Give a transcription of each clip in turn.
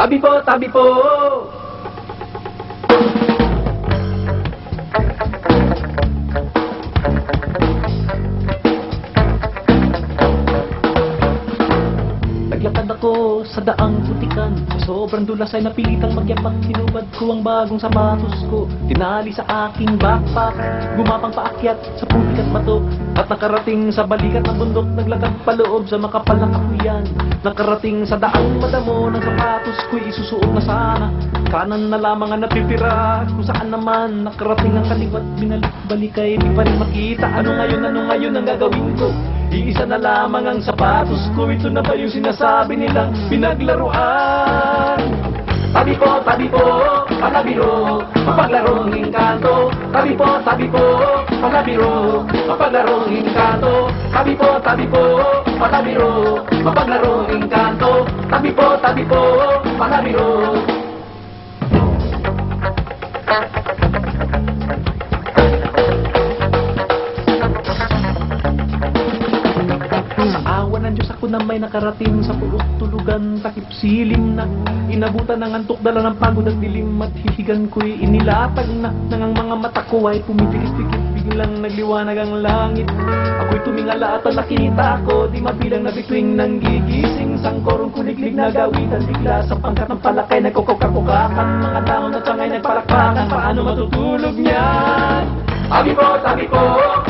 Tabi po, tabi po. Naglakad ako sa daang putikan. Sobrang dulas ay napilitang magyapak. Hinubad ko ang bagong sapatos ko. Tinali sa aking backpack. Gumapang paakyat sa putik at bato. At nakarating sa balikat ng bundok. Naglakad paloob sa makapal na kahuyan. Nakarating sa daang madamo ng sapatos ko'y isusuot na sana. Kanan na lamang ang napipira. Kung saan naman nakarating ang kaliwat. Binalik-balik ay di pa rin makita. Ano ngayon ang gagawin ko? Iisa na lamang ang sapatos ko. Ito na ba yung sinasabi nilang pinaglaruan? Tabi po, palabiro, mapaglarong engkanto. Tabi po, palabiro, mapaglarong engkanto. Tabi po, palabiro, mapaglarong engkanto. Tabi po, palabiro. Ng Diyos ako na may nakarating sa pulot tulugan, takip silim na inabutan ng antok, dala ng pagod at dilim at hihigan ko'y inilatag na nang ang mga mata ko ay pumipikit-pikit, biglang nagliwanag ang langit. Ako'y tumingala at nakita ko, di mabilang na bituing nang gigising, sangkorong kuliglig na gawitan, bigla sa pangkat ng palakay nagkukukakukakan, mga daon at sangay nagpalakpakan, paano matutulog niyan? Tabi po,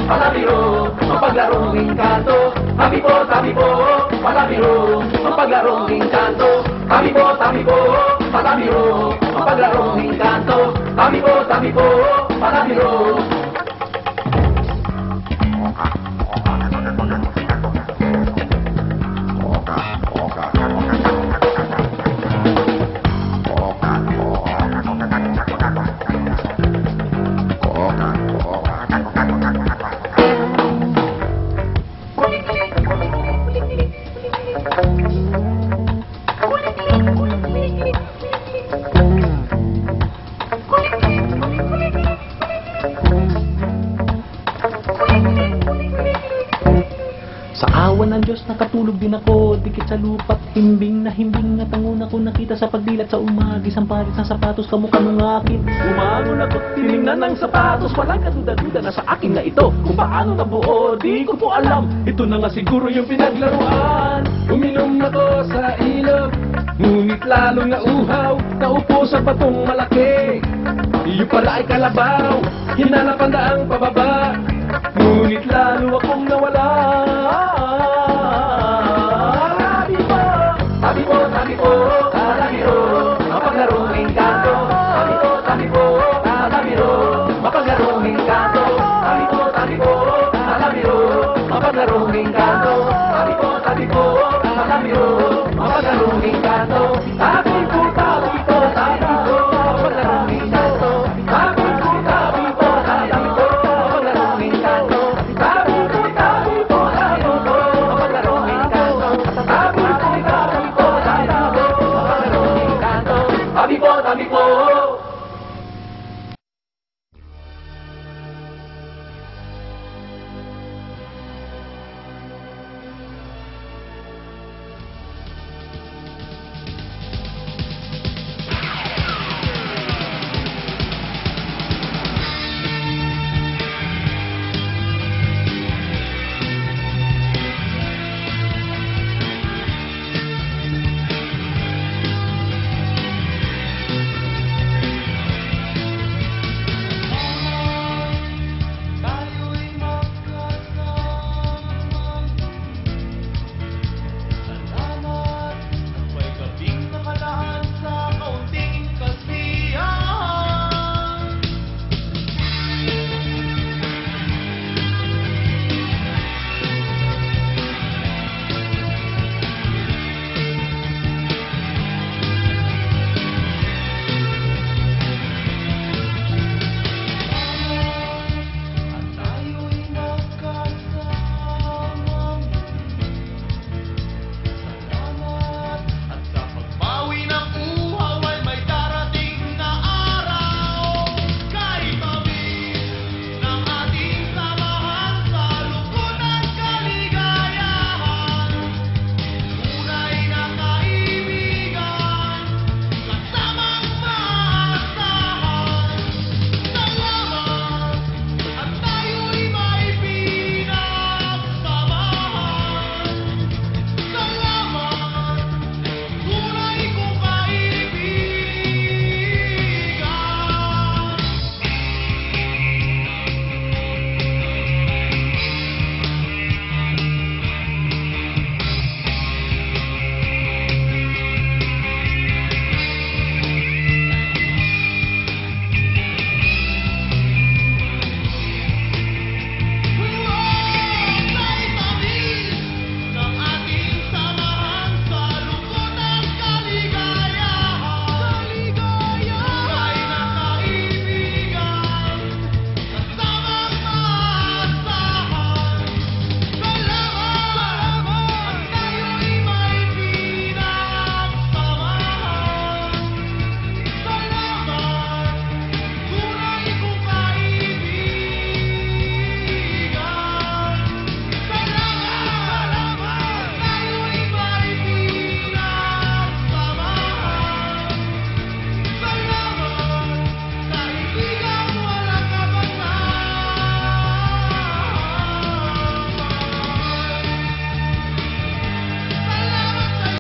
palabiro, mapaglarong engkanto. Tabi po, palabiro, mapaglarong engkanto. Tabi po, palabiro, mapaglarong engkanto. Tabi po, palabiro. Sa awan ng Diyos nakatulog din ako, dikit sa lupa't himbing na himbing at ang una ko nakita sa pagdilat sa umagis ang palit ng sapatos kamukha ng akin. Umangon ako't tinignan ng sapatos, walang kaduda-duda na sa akin na ito. Kung paano nabuo, di ko po alam, ito na nga siguro yung pinaglaruan. Uminom ako sa ilog, ngunit lalong nauhaw, naupo sa batong malaki. Iyo pala ay kalabaw, hinanap ang daang pababa, ngunit lalo akong nawala. Tabi po, palabiro,